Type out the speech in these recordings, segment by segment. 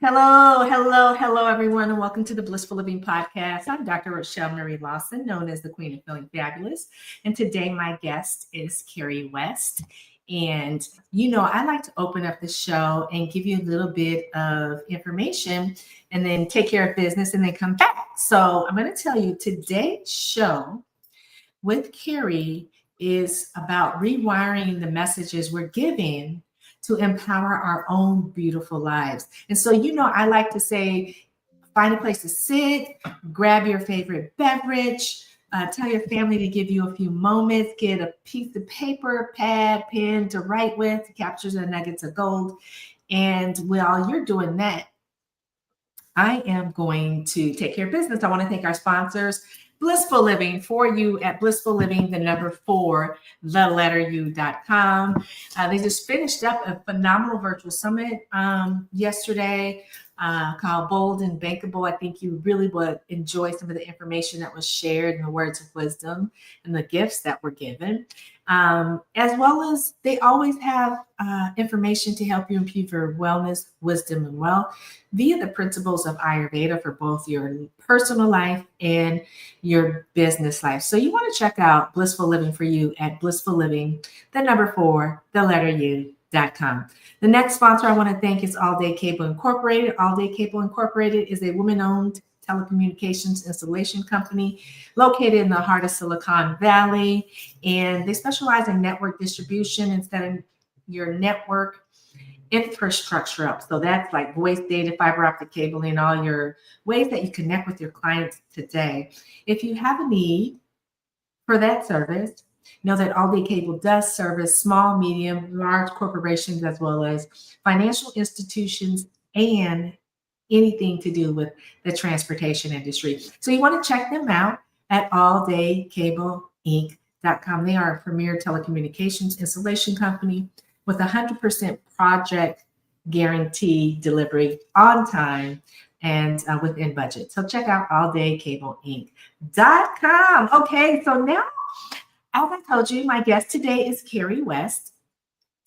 Hello, everyone, and welcome to the Blissful Living Podcast. I'm Dr. Rochel Marie Lawson, known as the Queen of Feeling Fabulous. And today, my guest is Carrie West. And, I like to open up the show and give you a little bit of information and then take care of business and then come back. So, I'm going to tell you today's show with Carrie is about rewiring the messages we're giving to empower our own beautiful lives. And so, I like to say, find a place to sit, grab your favorite beverage, tell your family to give you a few moments, get a piece of paper, pad, pen to write with, captures the nuggets of gold. And while you're doing that, I am going to take care of business. I want to thank our sponsors, Blissful Living, for you at Blissful Living, the number 4, the letter U.com. They just finished up a phenomenal virtual summit yesterday called Bold and Bankable. I think you really would enjoy some of the information that was shared and the words of wisdom and the gifts that were given. As well as they always have information to help you improve your wellness, wisdom, and wealth via the principles of Ayurveda for both your personal life and your business life. So you want to check out Blissful Living for you at Blissful Living, the number 4, the letter U.com. The next sponsor I want to thank is All Day Cable Incorporated. All Day Cable Incorporated is a women-owned telecommunications installation company located in the heart of Silicon Valley, and they specialize in network distribution and setting your network infrastructure up. So that's like voice, data, fiber optic cabling, all your ways that you connect with your clients today. If you have a need for that service, know that All Day Cable does service small, medium, large corporations, as well as financial institutions and anything to do with the transportation industry. So you want to check them out at alldaycableinc.com. They are a premier telecommunications installation company with 100% project guarantee delivery on time and within budget. So check out alldaycableinc.com. Okay, so now, as I told you, my guest today is Carrie West.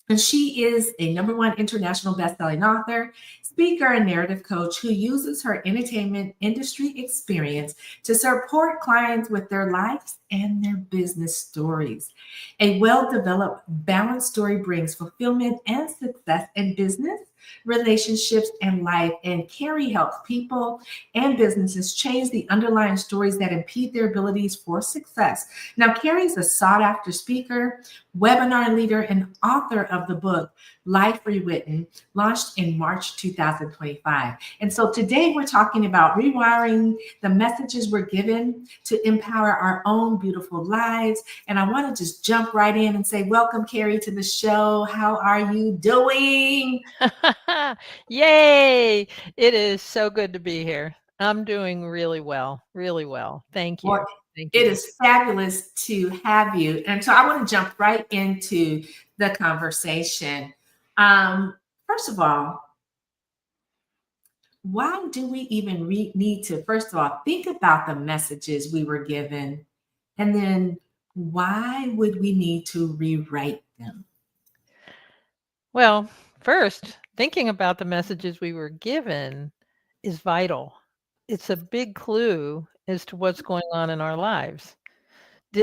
And she is a number 1 international best-selling author, speaker, and narrative coach who uses her entertainment industry experience to support clients with their lives and their business stories. A well-developed, balanced story brings fulfillment and success in business, relationships, and life. And Carrie helps people and businesses change the underlying stories that impede their abilities for success. Now, Carrie is a sought-after speaker, webinar leader, and author of the book Life Rewritten, launched in March 2025. And so today we're talking about rewiring the messages we're given to empower our own beautiful lives. And I want to just jump right in and say, welcome, Carrie, to the show. How are you doing? Yay! It is so good to be here. I'm doing really well, really well. Thank you. Well, Thank it you. is fabulous to have you. And so I want to jump right into the conversation. First of all, why do we even need to, first of all, think about the messages we were given? And then why would we need to rewrite them? Well, first, thinking about the messages we were given is vital. It's a big clue as to what's going on in our lives.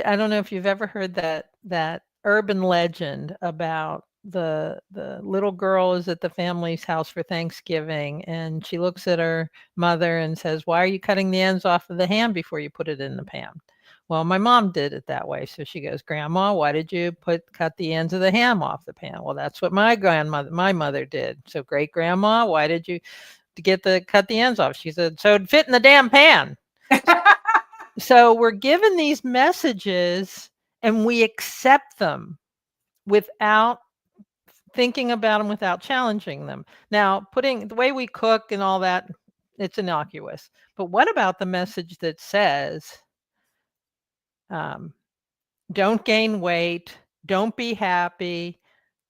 I don't know if you've ever heard that urban legend about the little girl is at the family's house for Thanksgiving, and she looks at her mother and says, "Why are you cutting the ends off of the ham before you put it in the pan?" Well, my mom did it that way. So she goes, "Grandma, why did you cut the ends of the ham off the pan?" Well, that's what my mother did. So great grandma, why did you cut the ends off? She said, "So it'd fit in the damn pan." So we're given these messages and we accept them without thinking about them, without challenging them. Now, putting the way we cook and all that, it's innocuous. But what about the message that says, don't gain weight, don't be happy,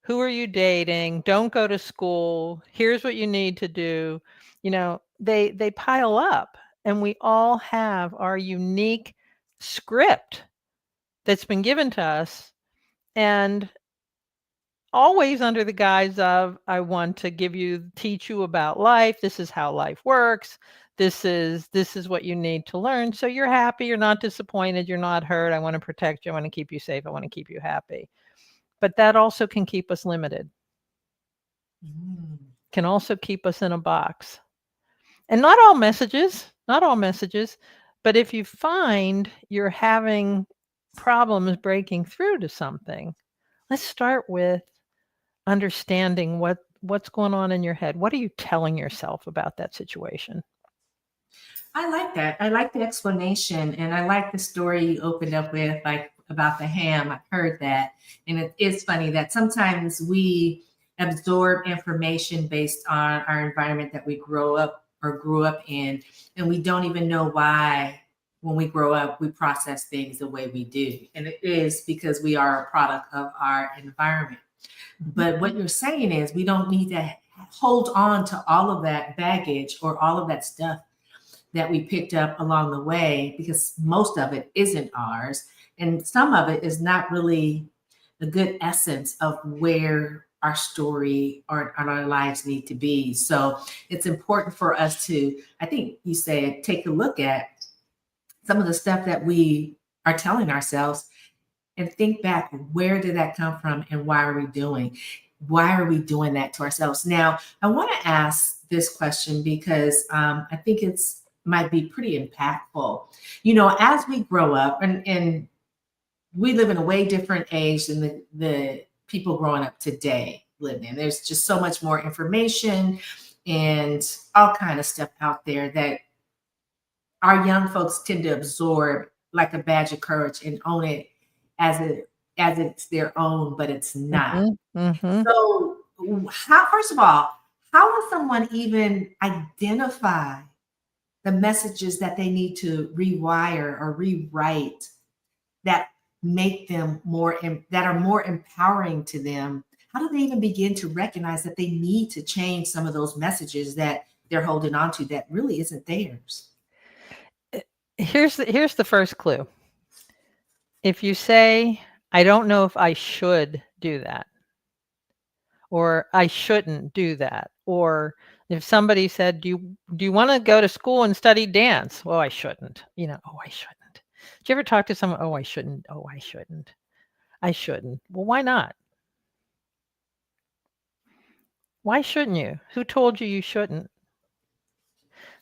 who are you dating, don't go to school, here's what you need to do? They pile up, and we all have our unique script that's been given to us. And always under the guise of, I want to teach you about life. This is how life works. This is what you need to learn. So you're happy, you're not disappointed, you're not hurt. I want to protect you. I want to keep you safe. I want to keep you happy. But that also can keep us limited, can also keep us in a box. And not all messages, but if you find you're having problems breaking through to something, let's start with understanding what's going on in your head. What are you telling yourself about that situation? I like that. I like the explanation, and I like the story you opened up with, like about the ham. I've heard that, and it is funny that sometimes we absorb information based on our environment that we grew up in, and we don't even know why. When we grow up, we process things the way we do, and it is because we are a product of our environment. But what you're saying is we don't need to hold on to all of that baggage or all of that stuff that we picked up along the way, because most of it isn't ours. And some of it is not really the good essence of where our story or our lives need to be. So it's important for us to, I think you said, take a look at some of the stuff that we are telling ourselves and think back, where did that come from and why are we doing that to ourselves? Now, I want to ask this question because I think it's might be pretty impactful. As we grow up, and we live in a way different age than the people growing up today live in. There's just so much more information and all kind of stuff out there that our young folks tend to absorb like a badge of courage and own it as it's their own, but it's not. Mm-hmm. So, first of all, how will someone even identify the messages that they need to rewire or rewrite that make them that are more empowering to them? How do they even begin to recognize that they need to change some of those messages that they're holding on to that really isn't theirs? Here's the first clue. If you say, I don't know if I should do that, or I shouldn't do that, or if somebody said, do you want to go to school and study dance? Well, I shouldn't. Oh, I shouldn't. Did you ever talk to someone? Oh, I shouldn't. Oh, I shouldn't. I shouldn't. Well, why not? Why shouldn't you? Who told you you shouldn't?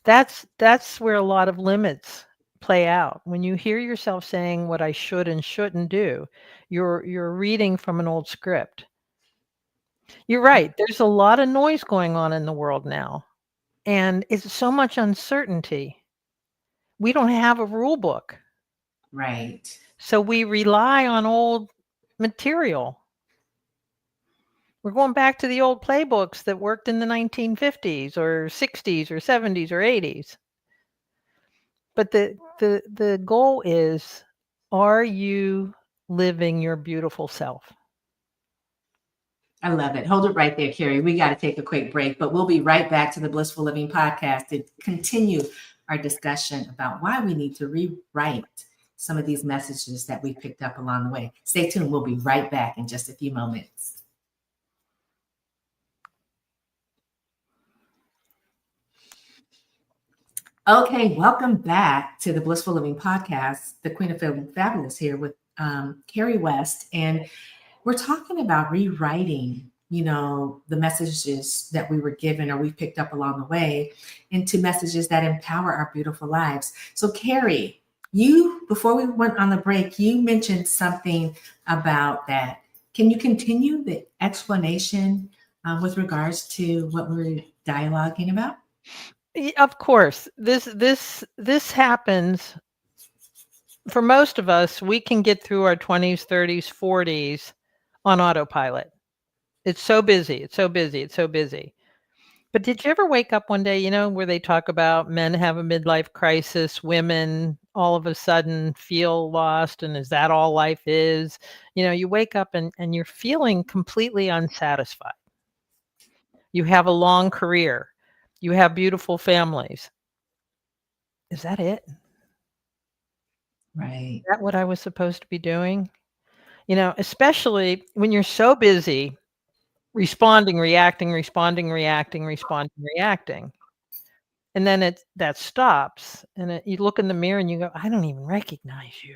That's where a lot of limits play out. When you hear yourself saying what I should and shouldn't do, you're reading from an old script. You're right. There's a lot of noise going on in the world now, and it's so much uncertainty. We don't have a rule book. Right. So we rely on old material. We're going back to the old playbooks that worked in the 1950s or 60s or 70s or 80s. But the goal is, are you living your beautiful self? I love it. Hold it right there, Carrie. We got to take a quick break, but we'll be right back to the Blissful Living Podcast to continue our discussion about why we need to rewrite some of these messages that we picked up along the way. Stay tuned. We'll be right back in just a few moments. Okay, welcome back to the Blissful Living Podcast. The Queen of Feeling Fabulous here with Carrie West, and we're talking about rewriting, the messages that we were given or we picked up along the way into messages that empower our beautiful lives. So, Carrie, before we went on the break, you mentioned something about that. Can you continue the explanation with regards to what we're dialoguing about? Of course, this happens for most of us. We can get through our 20s, 30s, 40s on autopilot. It's so busy. It's so busy. It's so busy. But did you ever wake up one day, where they talk about men have a midlife crisis, women all of a sudden feel lost, and is that all life is? You wake up and you're feeling completely unsatisfied. You have a long career. You have beautiful families. Is that it? Right. Is that what I was supposed to be doing? Especially when you're so busy responding, reacting, and then that stops, and you look in the mirror and you go, I don't even recognize you.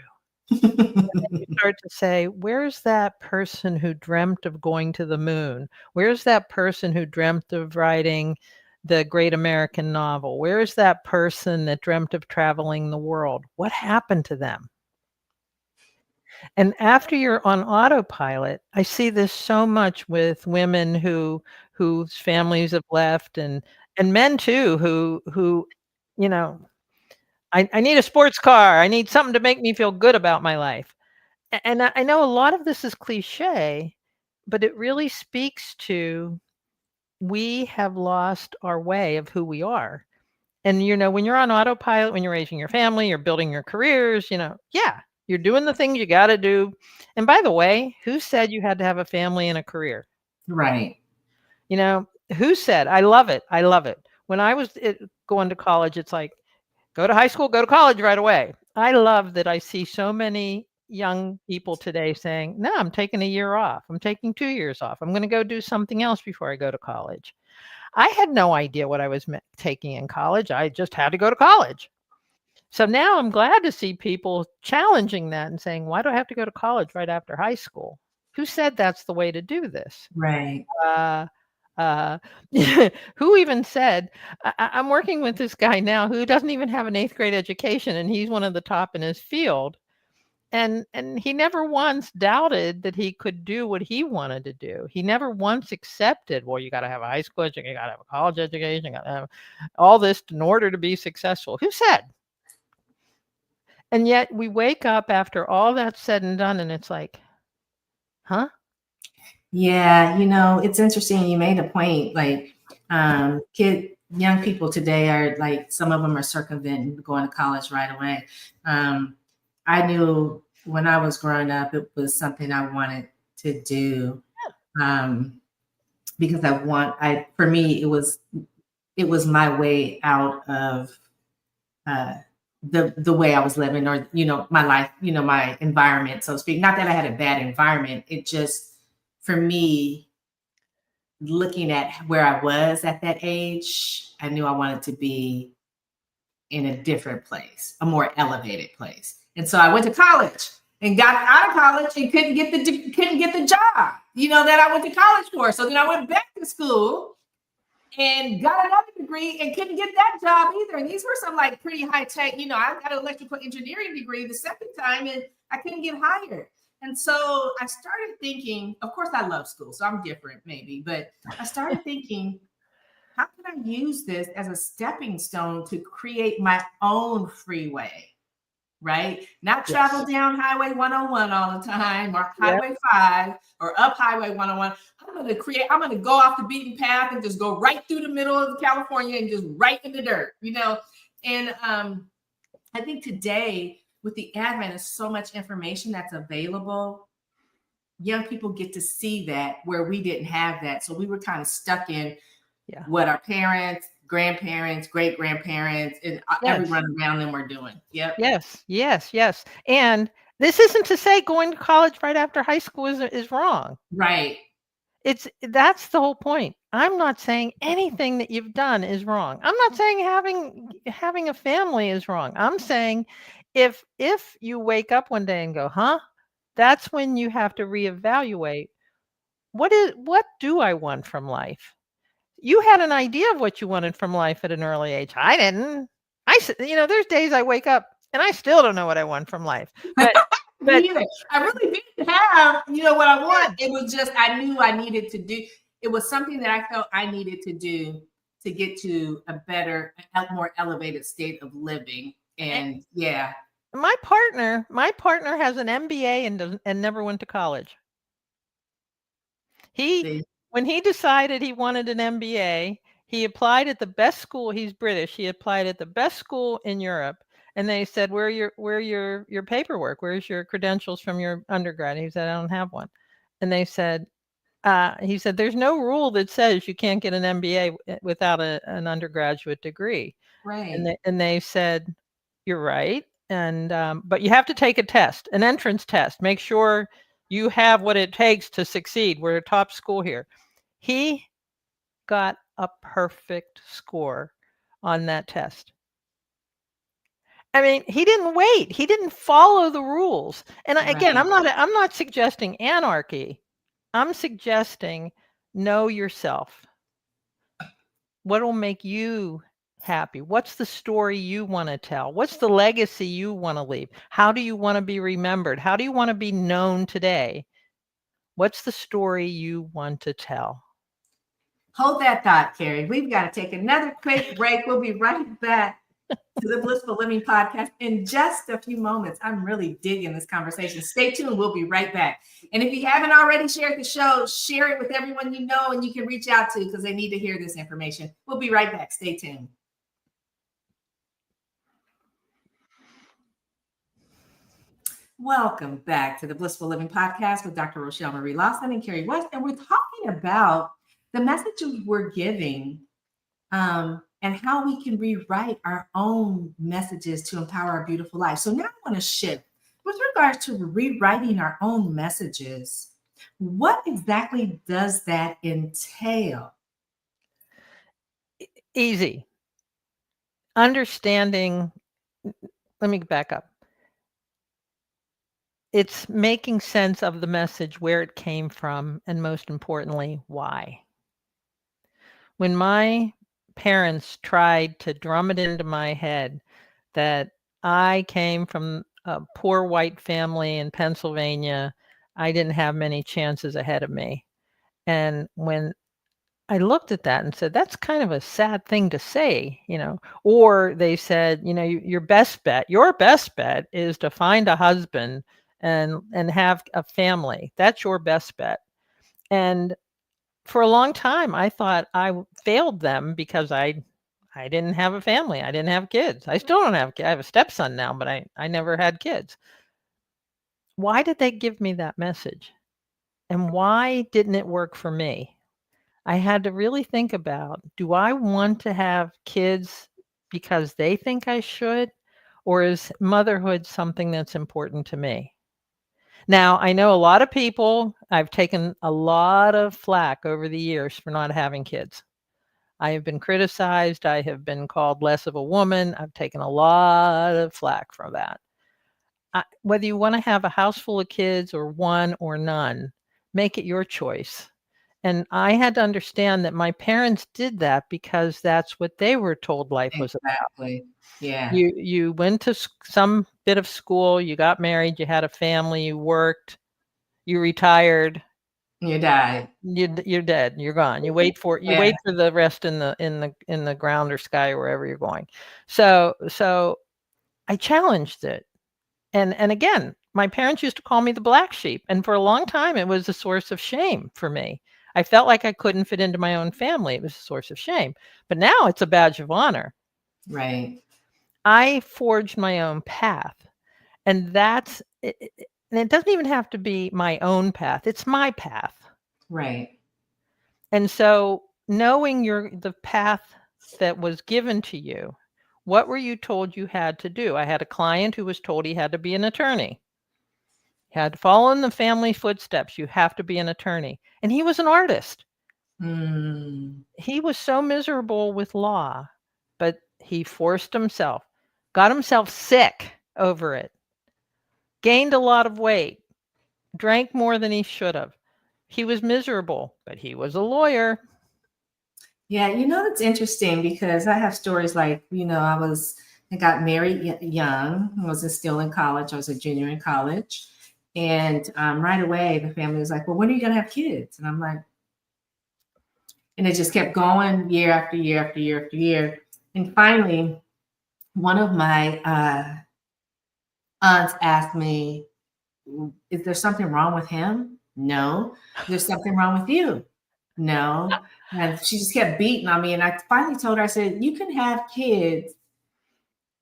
You start to say, where's that person who dreamt of going to the moon? Where's that person who dreamt of writing the great American novel? Where's that person that dreamt of traveling the world? What happened to them? And after you're on autopilot, I see this so much with women whose families have left, and men too, who you know, I need a sports car. I need something to make me feel good about my life. And I know a lot of this is cliche, but it really speaks to, we have lost our way of who we are. And, when you're on autopilot, when you're raising your family, you're building your careers, yeah, you're doing the things you got to do. And by the way, who said you had to have a family and a career? Right. Who said? I love it. I love it. When I was going to college, it's like, go to high school, go to college right away. I love that I see so many young people today saying, no, I'm taking a year off. I'm taking 2 years off. I'm going to go do something else before I go to college. I had no idea what I was taking in college. I just had to go to college. So now I'm glad to see people challenging that and saying, why do I have to go to college right after high school? Who said that's the way to do this? Right. Who even said, I'm working with this guy now who doesn't even have an 8th grade education, and he's one of the top in his field. And he never once doubted that he could do what he wanted to do. He never once accepted, well, you got to have a high school education, you got to have a college education, you got to have all this in order to be successful. Who said? And yet we wake up after all that's said and done, and it's like, huh? Yeah, it's interesting. You made a point, like young people today are like, some of them are circumventing going to college right away. I knew when I was growing up, it was something I wanted to do, because for me, it was my way out of the way I was living, or, my life, my environment, so to speak. Not that I had a bad environment. It just, for me, looking at where I was at that age, I knew I wanted to be in a different place, a more elevated place. And so I went to college and got out of college and couldn't get the job, that I went to college for. So then I went back to school and got another degree and couldn't get that job either. And these were some like pretty high tech, I got an electrical engineering degree the second time and I couldn't get hired. And so I started thinking, of course I love school, so I'm different maybe, but I started thinking, how can I use this as a stepping stone to create my own freeway, right? Not travel down Highway 101 all the time, or Highway 5, or up Highway 101. I'm going to go off the beaten path and just go right through the middle of California and just right in the dirt, And I think today, with the advent of so much information that's available, young people get to see that where we didn't have that. So we were kind of stuck in what our parents, grandparents, great grandparents, and everyone around them were doing. Yep. Yes. And this isn't to say going to college right after high school is wrong. Right. That's the whole point. I'm not saying anything that you've done is wrong. I'm not saying having a family is wrong. I'm saying if you wake up one day and go, that's when you have to reevaluate, what do I want from life? You had an idea of what you wanted from life at an early age. I didn't. There's days I wake up and I still don't know what I want from life. But I really didn't have, what I want. It was just, I knew I needed to do. It was something that I felt I needed to do to get to a better, more elevated state of living. And yeah. My partner has an MBA and never went to college. When he decided he wanted an MBA, he applied at the best school. He's British. He applied at the best school in Europe. And they said, where your paperwork? Where's your credentials from your undergrad? He said, I don't have one. And they said, he said, there's no rule that says you can't get an MBA without an undergraduate degree. Right. And they said, you're right. And but you have to take a test, an entrance test. Make sure you have what it takes to succeed. We're a top school here. He got a perfect score on that test. I mean, he didn't wait. He didn't follow the rules. And again, Right. I'm not suggesting anarchy. I'm suggesting know yourself. What will make you happy? What's the story you want to tell? What's the legacy you want to leave? How do you want to be remembered? How do you want to be known today? What's the story you want to tell? Hold that thought, Carrie. We've got to take another quick break. We'll be right back to the Blissful Living Podcast in just a few moments. I'm really digging this conversation. Stay tuned. We'll be right back. And if you haven't already shared the show, share it with everyone you know and you can reach out to because they need to hear this information. We'll be right back. Stay tuned. Welcome back to the Blissful Living Podcast with Dr. Rochel Marie Lawson and Carrie West. And we're talking about the messages we're giving and how we can rewrite our own messages to empower our beautiful life. So now I want to shift with regards to rewriting our own messages. What exactly does that entail? Easy. Understanding. Let me back up. It's making sense of the message, where it came from, and most importantly, why. When my parents tried to drum it into my head that I came from a poor white family in Pennsylvania, I didn't have many chances ahead of me. And when I looked at that and said, that's kind of a sad thing to say, or they said, your best bet is to find a husband and have a family. That's your best bet. And for a long time, I thought I failed them because I didn't have a family. I didn't have kids. I still don't have kids. I have a stepson now, but I never had kids. Why did they give me that message? And why didn't it work for me? I had to really think about, do I want to have kids because they think I should? Or is motherhood something that's important to me? Now, I know a lot of people, I've taken a lot of flack over the years for not having kids. I have been criticized. I have been called less of a woman. I've taken a lot of flack for that. Whether you want to have a house full of kids or one or none, make it your choice. And I had to understand that my parents did that because that's what they were told life was about. Exactly. Yeah. You went to some bit of school, you got married, you had a family, you worked, you retired, You died. you're dead, you're gone. You wait for the rest in the ground or sky or wherever you're going. So I challenged it. And again, my parents used to call me the black sheep, and for a long time it was a source of shame for me. I felt like I couldn't fit into my own family. It was a source of shame. But now it's a badge of honor. Right. I forged my own path. And that's it, and it doesn't even have to be my own path. It's my path. Right. And so knowing the path that was given to you, what were you told you had to do? I had a client who was told he had to be an attorney. He had to follow in the family footsteps. You have to be an attorney. And he was an artist. He was so miserable with law, but he forced himself, got himself sick over it, gained a lot of weight, drank more than he should have. He was miserable, but he was a lawyer. Yeah, that's interesting because I have stories like, I got married young. I was still in college. I was a junior in college. And right away, the family was like, well, when are you going to have kids? And I'm like, and it just kept going year after year after year after year. And finally, one of my aunts asked me, is there something wrong with him? No. There's something wrong with you? No. And she just kept beating on me. And I finally told her, I said, you can have kids.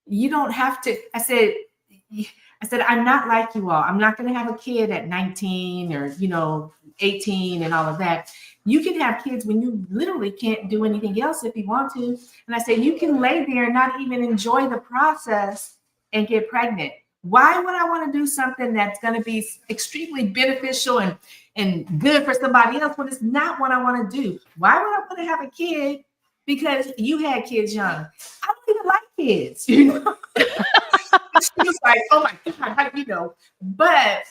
You don't have to. I said, I'm not like you all. I'm not going to have a kid at 19 or, 18 and all of that. You can have kids when you literally can't do anything else if you want to. And I said, you can lay there and not even enjoy the process and get pregnant. Why would I want to do something that's going to be extremely beneficial and good for somebody else when it's not what I want to do? Why would I want to have a kid because you had kids young? I don't even like kids, you know. She was like, oh my God, But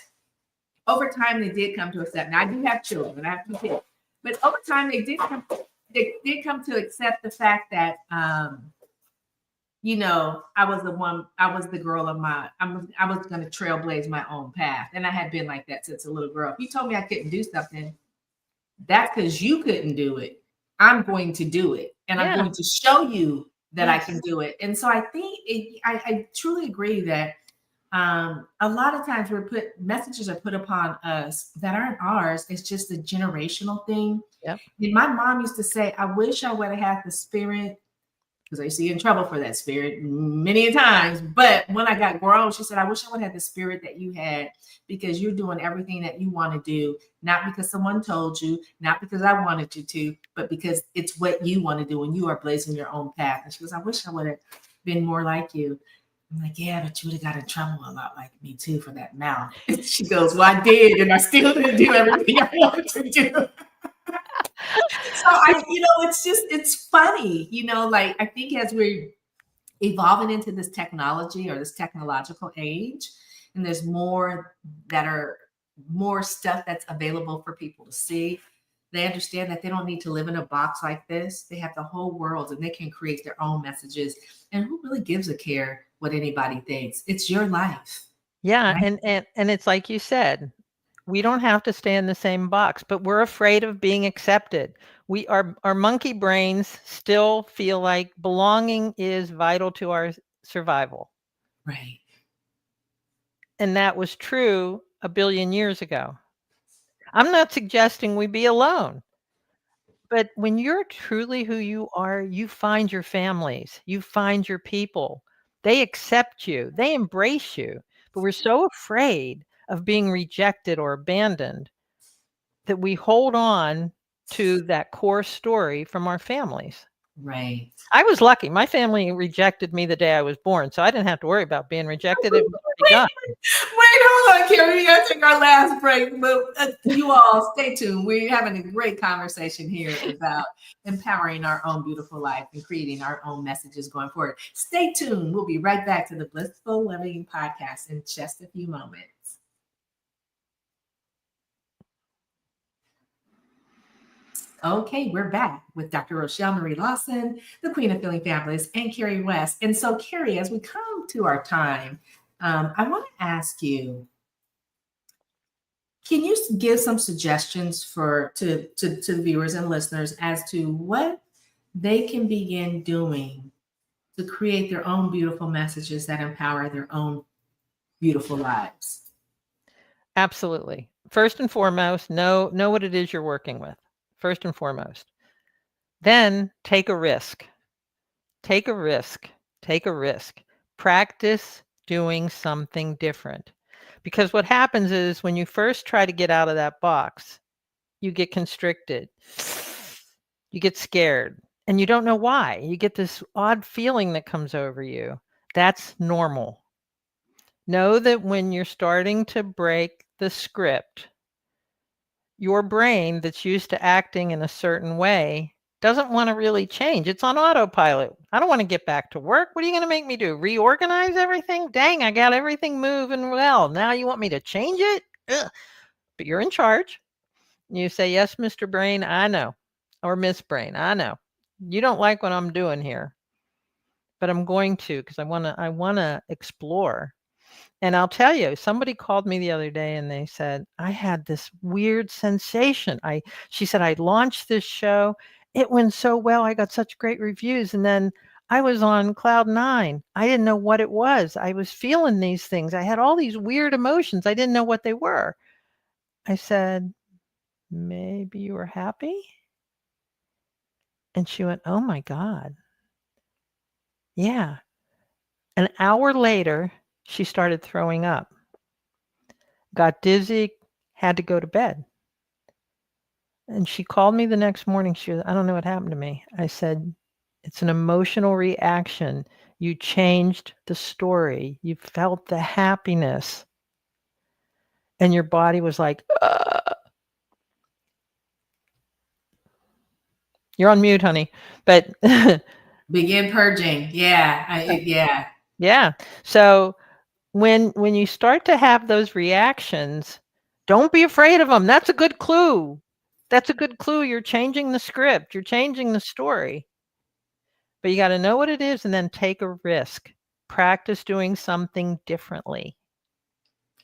over time, they did come to accept. Now I do have children. I have 2 kids, but over time, they did come. They did come to accept the fact that, I was the one. I was the girl of my. I was going to trailblaze my own path, and I had been like that since a little girl. If you told me I couldn't do something, that's because you couldn't do it. I'm going to do it, and I'm going to show you that I can do it. And so I think I truly agree that a lot of times messages are put upon us that aren't ours. It's just a generational thing. Yep. And my mom used to say, I wish I would have had the spirit, because I used to get in trouble for that spirit many times. But when I got grown, she said, I wish I would have the spirit that you had, because you're doing everything that you want to do, not because someone told you, not because I wanted you to, but because it's what you want to do and you are blazing your own path. And she goes, I wish I would have been more like you. I'm like, yeah, but you would have got in trouble a lot like me too for that mouth. She goes, well, I did, and I still didn't do everything I wanted to do. So it's funny, like I think as we're evolving into this technology or this technological age, and there's more stuff that's available for people to see, they understand that they don't need to live in a box like this. They have the whole world and they can create their own messages. And who really gives a care what anybody thinks? It's your life. Yeah. Right? And it's like you said, we don't have to stay in the same box, but we're afraid of being accepted. Our monkey brains still feel like belonging is vital to our survival. Right. And that was true a billion years ago. I'm not suggesting we be alone. But when you're truly who you are, you find your families, you find your people. They accept you, they embrace you. But we're so afraid of being rejected or abandoned that we hold on to that core story from our families. Right. I was lucky. My family rejected me the day I was born, so I didn't have to worry about being rejected. It was already done. Wait, hold on, Carrie. We got to take our last break. But you all stay tuned. We're having a great conversation here about empowering our own beautiful life and creating our own messages going forward. Stay tuned. We'll be right back to the Blissful Living Podcast in just a few moments. Okay, we're back with Dr. Rochel Marie Lawson, the Queen of Feeling Fabulous, and Carrie West. And so, Carrie, as we come to our time, I want to ask you, can you give some suggestions to the viewers and listeners as to what they can begin doing to create their own beautiful messages that empower their own beautiful lives? Absolutely. First and foremost, know what it is you're working with. First and foremost. Then take a risk. Take a risk. Take a risk. Practice doing something different. Because what happens is when you first try to get out of that box, you get constricted. You get scared. And you don't know why. You get this odd feeling that comes over you. That's normal. Know that when you're starting to break the script, your brain that's used to acting in a certain way doesn't want to really change. It's on autopilot. I don't want to get back to work. What are you going to make me do? Reorganize everything? Dang, I got everything moving well. Now you want me to change it? Ugh. But you're in charge. You say, yes, Mr. Brain, I know. Or Miss Brain, I know. You don't like what I'm doing here. But I'm going to, because I want to explore. And I'll tell you, somebody called me the other day and they said, I had this weird sensation. She said, I launched this show. It went so well. I got such great reviews. And then I was on cloud 9. I didn't know what it was. I was feeling these things. I had all these weird emotions. I didn't know what they were. I said, maybe you were happy? And she went, oh my God. Yeah. An hour later, she started throwing up, got dizzy, had to go to bed. And she called me the next morning. She was, I don't know what happened to me. I said, It's an emotional reaction. You changed the story. You felt the happiness. And your body was like, You're on mute, honey. But Begin purging. Yeah. Yeah. yeah. So when you start to have those reactions, don't be afraid of them. That's a good clue. That's a good clue. You're changing the script. You're changing the story. But you got to know what it is and then take a risk. Practice doing something differently.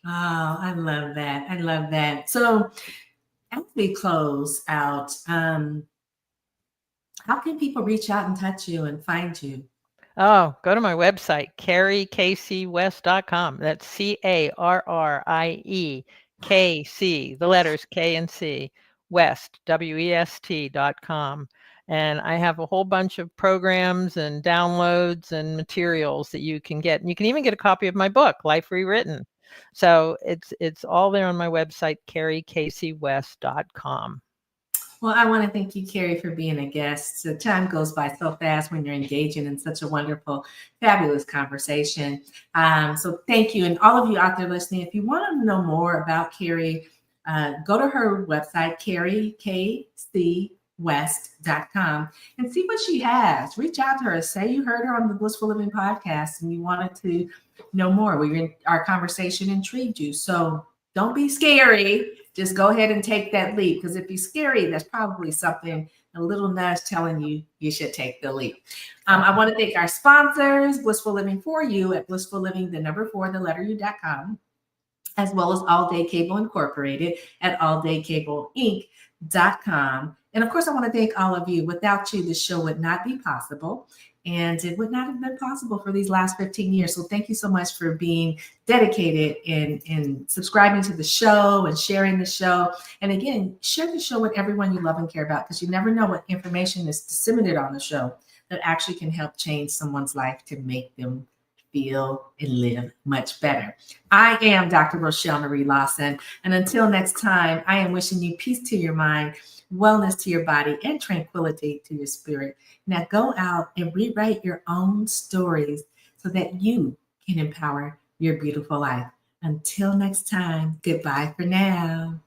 Oh, I love that. I love that. So as we close out, how can people reach out and touch you and find you? Oh, go to my website, carriekcwest.com. That's CARRIEKC, the letters K and C, West, WEST.com. And I have a whole bunch of programs and downloads and materials that you can get. And you can even get a copy of my book, Life Rewritten. So it's all there on my website, carriekcwest.com. Well, I want to thank you, Carrie, for being a guest. The time goes by so fast when you're engaging in such a wonderful, fabulous conversation. So thank you. And all of you out there listening, if you want to know more about Carrie, go to her website, Carrie KC West.com, and see what she has. Reach out to her. Say you heard her on the Blissful Living Podcast and you wanted to know more. Our conversation intrigued you. So don't be scary. Just go ahead and take that leap, because if you're scary, that's probably something, a little nudge telling you you should take the leap. I want to thank our sponsors, Blissful Living for You at Blissful Living, the number 4, the letter U.com, as well as All Day Cable Incorporated at alldaycableinc.com. And of course, I want to thank all of you. Without you, this show would not be possible. And it would not have been possible for these last 15 years. So thank you so much for being dedicated in subscribing to the show and sharing the show. And again, share the show with everyone you love and care about, because you never know what information is disseminated on the show that actually can help change someone's life to make them feel and live much better. I am Dr. Rochel Marie Lawson. And until next time, I am wishing you peace to your mind, wellness to your body, and tranquility to your spirit. Now go out and rewrite your own stories so that you can empower your beautiful life. Until next time, goodbye for now.